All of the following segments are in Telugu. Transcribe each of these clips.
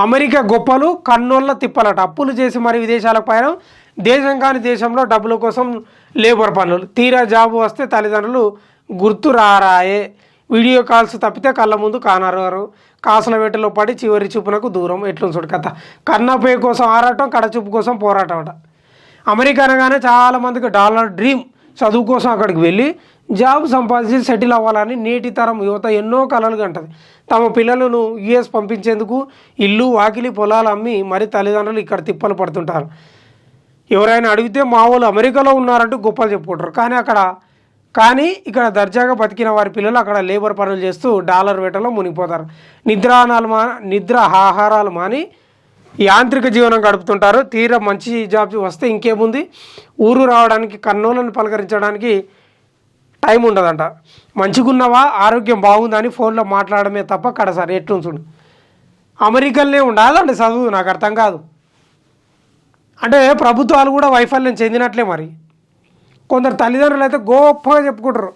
అమెరికా గొప్పలు కన్నోళ్ళ తిప్పలట. అప్పులు చేసి మరి విదేశాలకు పయనం, దేశం కాని దేశంలో డబ్బుల కోసం లేబర్ పనులు, తీరా జాబు వస్తే తల్లిదండ్రులు గుర్తు రారాయే, వీడియో కాల్స్ తప్పితే కళ్ళ ముందు కానరారు, కాసుల వేటలో పడి చివరి చూపునకు దూరం. ఎట్లుంది కథ. కన్నపే కోసం ఆరాటం, కడచూపు కోసం పోరాటం అట. అమెరికా అనగానే చాలామందికి డాలర్ డ్రీమ్. చదువు కోసం అక్కడికి వెళ్ళి జాబ్ సంపాదించి సెటిల్ అవ్వాలని నేటి తరం యువత ఎన్నో కలలు కంటది. తమ పిల్లలను యుఎస్ పంపించేందుకు ఇల్లు వాకిలి పొలాలు అమ్మి మరి తల్లిదండ్రులు ఇక్కడ తిప్పలు పడుతుంటారు. ఎవరైనా అడిగితే మా వాళ్ళు అమెరికాలో ఉన్నారంటూ గొప్పలు చెప్పుకుంటారు. కానీ ఇక్కడ దర్జాగా బతికిన వారి పిల్లలు అక్కడ లేబర్ పనులు చేస్తూ డాలర్ వేటలో మునిగిపోతారు. నిద్ర ఆహారాలు మాని యాంత్రిక జీవనం గడుపుతుంటారు. తీరా మంచి జాబ్ వస్తే ఇంకేముంది, ఊరు రావడానికి కన్నోళ్ళని పలకరించడానికి టైం ఉండదంట. మంచిగున్నవా, ఆరోగ్యం బాగుందని ఫోన్లో మాట్లాడమే తప్ప కడసారి ఎట్లుంచుడు. అమెరికన్లే ఉండాలండి చదువు, నాకు అర్థం కాదు. అంటే ప్రభుత్వాలు కూడా వైఫల్యం చెందినట్లే. మరి కొందరు తల్లిదండ్రులు అయితే గొప్పగా చెప్పుకుంటారు,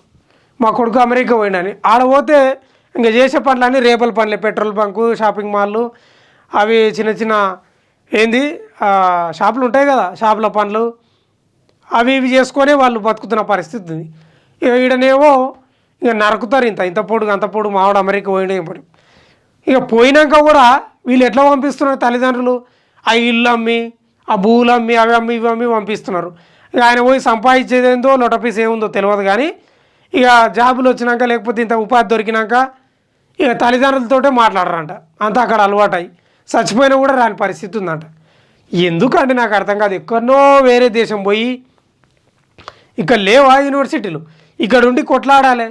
మా కొడుకు అమెరికా పోయిండని. ఆడ పోతే ఇంకా చేసే పనులన్నీ రేపల పనులే, పెట్రోల్ బంకు, షాపింగ్ మాల్లు, అవి చిన్న చిన్న షాపులు ఉంటాయి కదా, షాపుల పనులు అవి ఇవి చేసుకొని వాళ్ళు బతుకుతున్న పరిస్థితి ఉంది. ఇక ఈడనేమో ఇక నరుకుతారు, ఇంత పొడుగు అంత పొడుగు మావాడు అమెరికా పోయిండే పడి. ఇక పోయినాక కూడా వీళ్ళు ఎట్లా పంపిస్తున్నారు తల్లిదండ్రులు, ఆ ఇల్లు అమ్మి, ఆ భూములు అమ్మి, అవి అమ్మి ఇవి అమ్మి పంపిస్తున్నారు. ఇక ఆయన పోయి సంపాదించేదేందో లొటపీస్ ఏముందో తెలియదు. కానీ ఇక జాబులు వచ్చినాక లేకపోతే ఇంత ఉపాధి దొరికినాక ఇక తల్లిదండ్రులతోటే మాట్లాడరంట. అంతా అక్కడ అలవాటై చచ్చిపోయినా కూడా రాని పరిస్థితి ఉందంట. ఎందుకంటే నాకు అర్థం కాదు. ఎక్కడనో వేరే దేశం పోయి ఇక్కడ లేవా యూనివర్సిటీలు, ఇక్కడ ఉండి కొట్లాడాలి,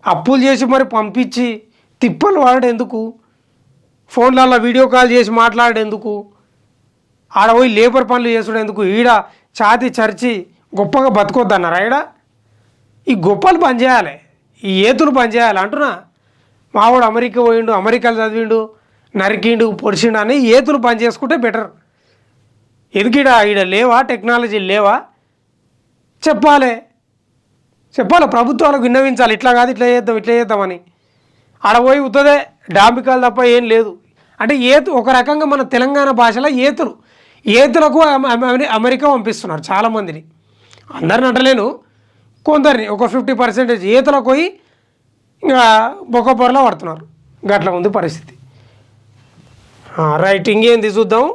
అప్పులు చేసి మరి పంపించి తిప్పలు వాడేందుకు, ఫోన్లలో వీడియో కాల్ చేసి మాట్లాడేందుకు, ఆడ పోయి లేబర్ పనులు చేసుడేందుకు, ఈడ ఛాతి చరిచి గొప్పగా బతుకొద్దన్నారా? ఈడ ఈ గొప్పలు పనిచేయాలి, ఈ ఏతులు పనిచేయాలి అంటున్నా. మావాడు అమెరికా పోయిండు, అమెరికాలో చదివిండు, నరికిండు, పొడిచిండు అని ఏతులు పని చేసుకుంటే బెటర్. ఎందుకు ఈడ లేవా, టెక్నాలజీ లేవా? చెప్పాలి ప్రభుత్వాలకు విన్నవించాలి, ఇట్లా కాదు ఇట్లా చేద్దామని. ఆడ పోయి ఉత్తదే డాంబికాలు తప్ప ఏం లేదు. అంటే ఒక రకంగా మన తెలంగాణ భాషలో ఏతులకు అమెరికా పంపిస్తున్నారు చాలామందిని. అందరిని అంటలేను, కొందరిని, ఒక 50% ఏతులకు పోయి ఇంకా బొక్క పొరలో పడుతున్నారు. గట్లా ఉంది పరిస్థితి. రైట్, ఇంకేంది చూద్దాం.